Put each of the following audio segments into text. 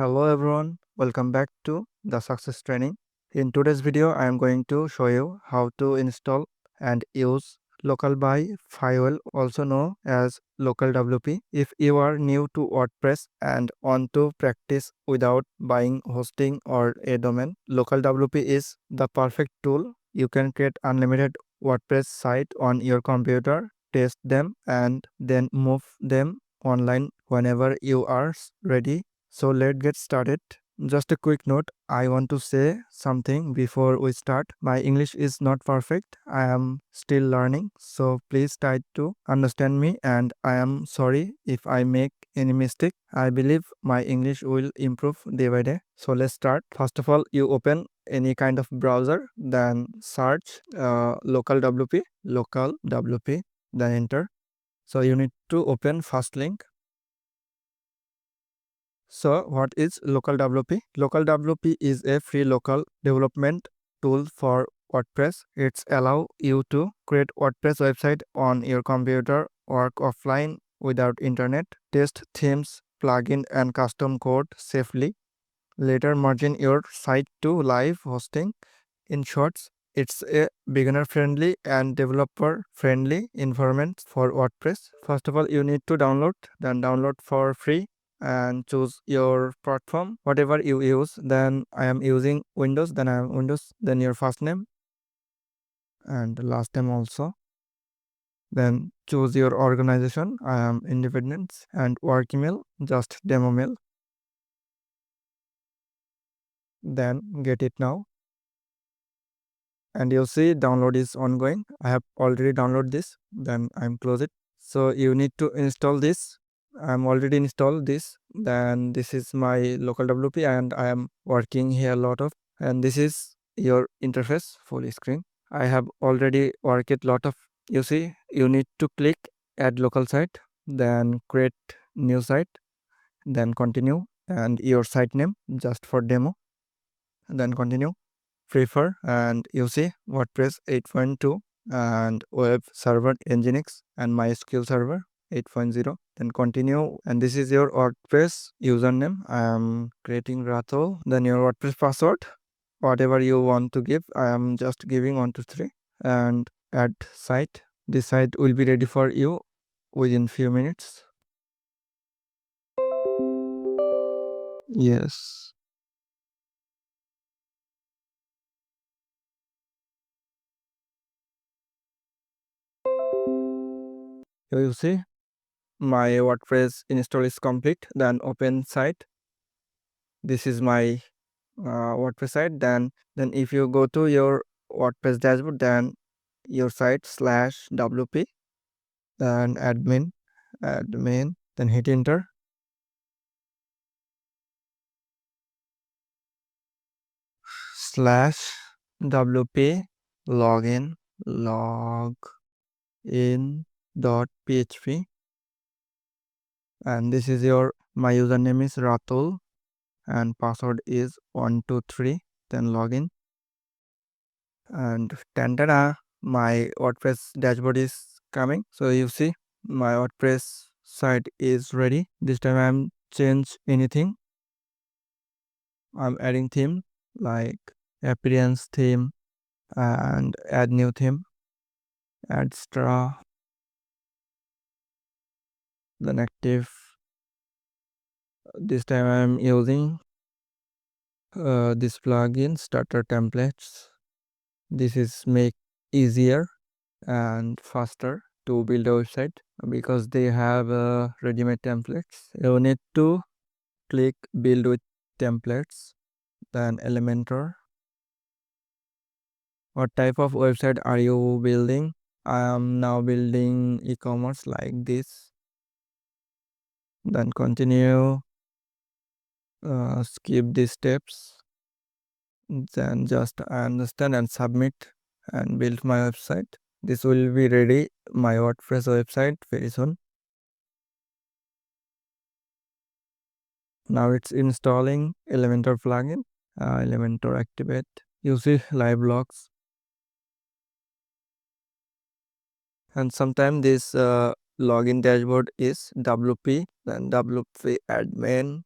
Hello everyone, welcome back to the Success Training. In today's video, I am going to show you how to install and use LocalWP Flywheel, also known as LocalWP. If you are new to WordPress and want to practice without buying hosting or a domain, LocalWP is the perfect tool. You can create unlimited WordPress site on your computer, test them, and then move them online whenever you are ready. So let's get started. Just a quick note, I want to say something before we start. My English is not perfect. I am still learning, so please try to understand me and I am sorry if I make any mistake. I believe my English will improve day by day. So let's start. First of all, you open any kind of browser, then search local WP, then enter. So you need to open first link. So what is LocalWP? LocalWP is a free local development tool for WordPress. It's allow you to create WordPress website on your computer, work offline without internet, test themes, plugin and custom code safely, later merging your site to live hosting. In short, it's a beginner friendly and developer friendly environment for WordPress. First of all, you need to download, then download for free and choose your platform, whatever you use. Then I am using Windows, then I am Windows, then your first name and last name also. Then choose your organization. I am independent and work email, just demo mail. Then get it now. And you see download is ongoing. I have already downloaded this, then I'm close it. So you need to install this. I'm already installed this. Then this is my LocalWP and I am working here a lot of, and this is your interface full screen. I have already worked lot of. You see, you need to click add local site, then create new site, then continue, and your site name just for demo, then continue, prefer, and you see WordPress 8.2 and web server Nginx and MySQL server 8.0. Then continue, and this is your WordPress username. I am creating Rato. Then your WordPress password, whatever you want to give. I am just giving 123 and add site. This site will be ready for you within few minutes. Yes. Here you see my WordPress install is complete. Then open site. This is my WordPress site. Then if you go to your WordPress dashboard, then your site /wp, then admin, then hit enter. /wp login .php, and this is your, my username is Ratul and password is 123, then login, and tantana, my WordPress dashboard is coming. So you see my WordPress site is ready. This time I'm change anything. I'm adding theme like appearance theme and add new theme, add straw, then active. This time I'm using this plugin starter templates. This is make easier and faster to build a website because they have ready-made templates. You need to click build with templates, then Elementor. What type of website are you building? I am now building e-commerce like this. Then continue, skip these steps, then just understand and submit and build my website. This will be ready, my WordPress website, very soon. Now it's installing Elementor plugin. Elementor activate. You see live logs. And sometimes this login dashboard is WP, then WP admin,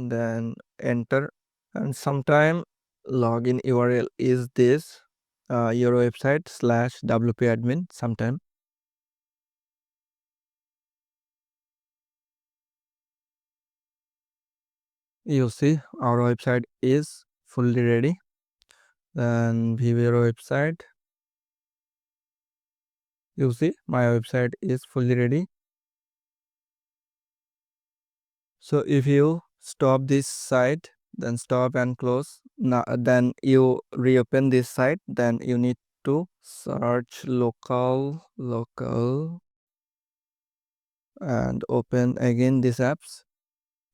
then enter, and sometime login URL is this your website / WP admin sometime. You see our website is fully ready. Then view your website. You see my website is fully ready. So if you stop this site, then stop and close. Now then you reopen this site, then you need to search local and open again these apps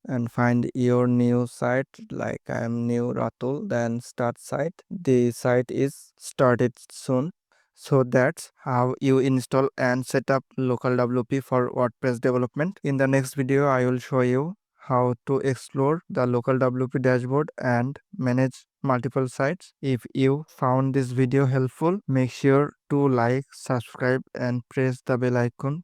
and find your new site. Like I am new Ratul, then start site. The site is started soon. So that's how you install and set up local WP for WordPress development. In the next video, I will show you how to explore the local WP dashboard and manage multiple sites. If you found this video helpful, make sure to like, subscribe and press the bell icon